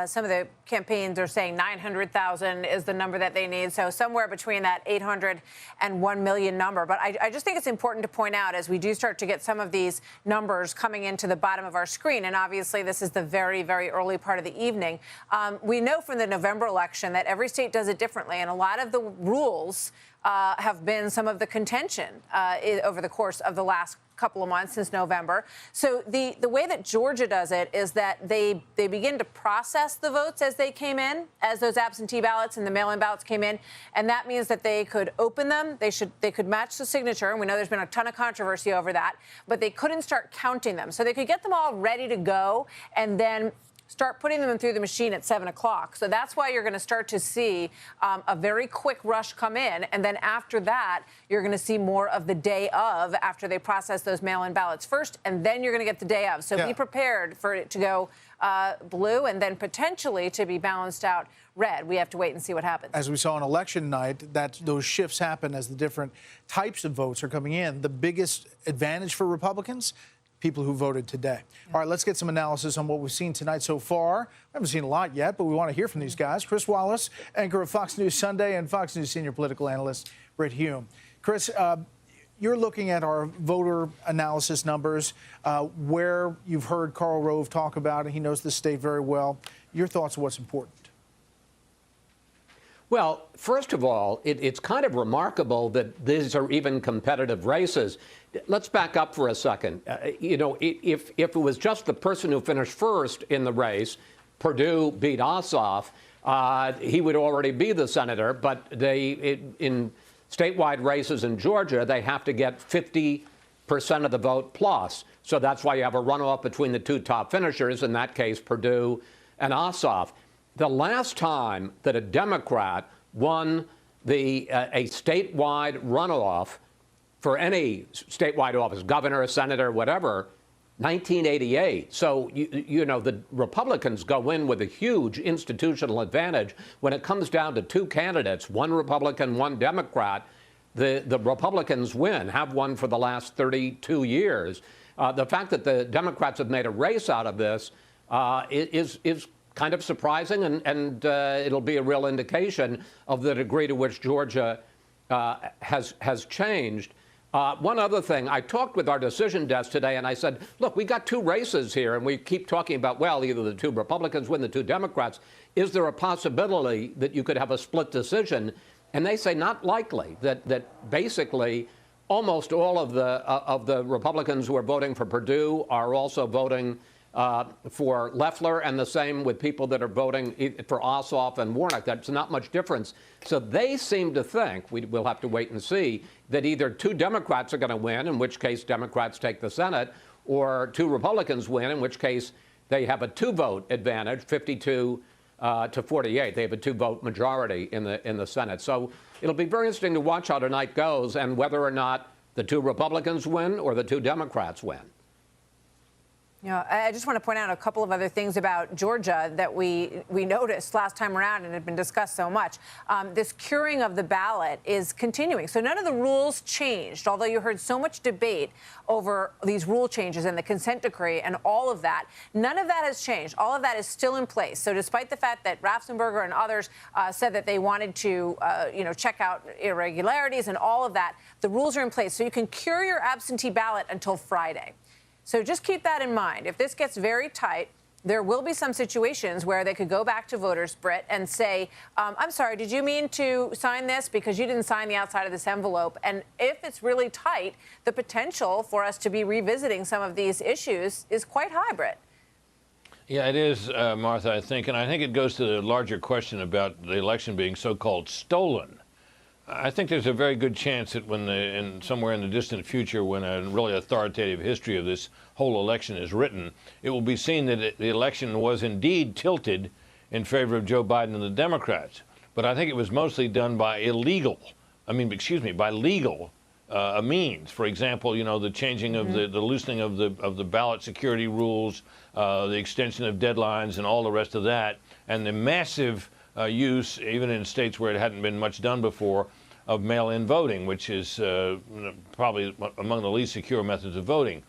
Some of the campaigns are saying 900,000 is the number that they need. So somewhere between that 800 and 1 million number. But I just think it's important to point out as we do start to get some of these numbers coming into the bottom of our screen. And obviously, this is the very, very early part of the evening. We know from the November election that every state does it differently. And a lot of the rules have been some of the contention over the course of the last couple of months since November. So the way that Georgia does it is that they begin to process the votes as they came in, as those absentee ballots and the mail-in ballots came in, and that means that they could open them, they could match the signature, and we know there's been a ton of controversy over that, but they couldn't start counting them. So they could get them all ready to go and then start putting them through the machine at 7 o'clock. So that's why you're going to start to see a very quick rush come in. And then after that, you're going to see more of the day of after they process those mail-in ballots first. And then you're going to get the day of. So be prepared for it to go blue and then potentially to be balanced out red. We have to wait and see what happens. As we saw on election night, those shifts happen as the different types of votes are coming in. The biggest advantage for Republicans, people who voted today. All right, let's get some analysis on what we've seen tonight so far. We haven't seen a lot yet, but we want to hear from these guys. Chris Wallace, anchor of Fox News Sunday, and Fox News senior political analyst Britt Hume. Chris, you're looking at our voter analysis numbers, where you've heard Karl Rove talk about it. He knows the state very well. Your thoughts on what's important? Well, first of all, it's kind of remarkable that these are even competitive races. Let's back up for a second. If it was just the person who finished first in the race, Perdue beat Ossoff, he would already be the senator. But in statewide races in Georgia, they have to get 50% of the vote plus. So that's why you have a runoff between the two top finishers, in that case, Perdue and Ossoff. The last time that a Democrat won a statewide runoff for any statewide office, governor, senator, whatever, 1988. So, the Republicans go in with a huge institutional advantage. When it comes down to two candidates, one Republican, one Democrat, the Republicans win, have won for the last 32 years. The fact that the Democrats have made a race out of this is kind of surprising, and it'll be a real indication of the degree to which Georgia has changed. One other thing, I talked with our decision desk today, and I said, look, we got two races here, and we keep talking about, well, either the two Republicans win, the two Democrats. Is there a possibility that you could have a split decision? And they say not likely, that basically almost all of the Republicans who are voting for Perdue are also voting for Loeffler, and the same with people that are voting for Ossoff and Warnock. That's not much difference. So they seem to think, we'll have to wait and see, that either two Democrats are going to win, in which case Democrats take the Senate, or two Republicans win, in which case they have a two-vote advantage, 52 to 48. They have a two-vote majority in the Senate. So it'll be very interesting to watch how tonight goes and whether or not the two Republicans win or the two Democrats win. I just want to point out a couple of other things about Georgia that we noticed last time around and had been discussed so much. This curing of the ballot is continuing. So none of the rules changed, although you heard so much debate over these rule changes and the consent decree and all of that. None of that has changed. All of that is still in place. So despite the fact that Raffensperger and others said that they wanted to, check out irregularities and all of that, the rules are in place. So you can cure your absentee ballot until Friday. So just keep that in mind. If this gets very tight, there will be some situations where they could go back to voters, Britt, and say, I'm sorry, did you mean to sign this because you didn't sign the outside of this envelope? And if it's really tight, the potential for us to be revisiting some of these issues is quite high, Britt. Yeah, it is, Martha, I think. And I think it goes to the larger question about the election being so-called stolen. I think there's a very good chance that somewhere in the distant future, when a really authoritative history of this whole election is written, it will be seen that the election was indeed tilted in favor of Joe Biden and the Democrats. But I think it was mostly done by legal means. For example, the changing of the loosening of the ballot security rules, the extension of deadlines, and all the rest of that, and the massive use, even in states where it hadn't been much done before, of mail-in voting, which is probably among the least secure methods of voting.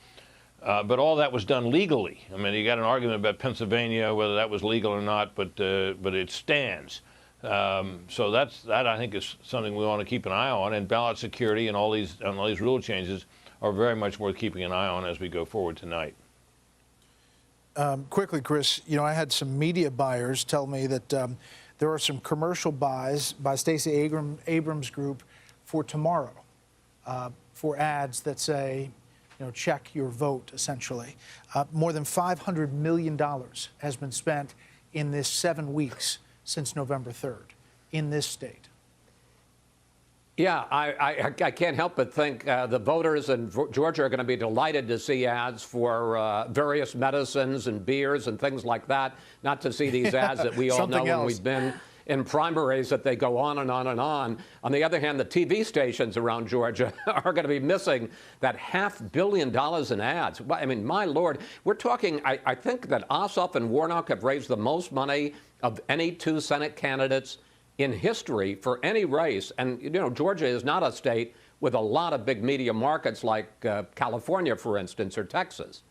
But all that was done legally. I mean, you got an argument about Pennsylvania, whether that was legal or not, but it stands. So that I think is something we want to keep an eye on. And ballot security and all these rule changes are very much worth keeping an eye on as we go forward tonight. Quickly, Chris, you know, I had some media buyers tell me that there are some commercial buys by Stacey Abrams' group for tomorrow for ads that say, you know, check your vote, essentially. More than $500 million has been spent in this 7 weeks since November 3rd in this state. Yeah, I can't help but think the voters in Georgia are going to be delighted to see ads for various medicines and beers and things like that, not to see these ads that we all know when we've been in primaries that they go on and on and on. On the other hand, the TV stations around Georgia are going to be missing that $500 million in ads. I mean, my Lord, we're talking, I think that Ossoff and Warnock have raised the most money of any two Senate candidates in history for any race. And, you know, Georgia is not a state with a lot of big media markets like California, for instance, or Texas.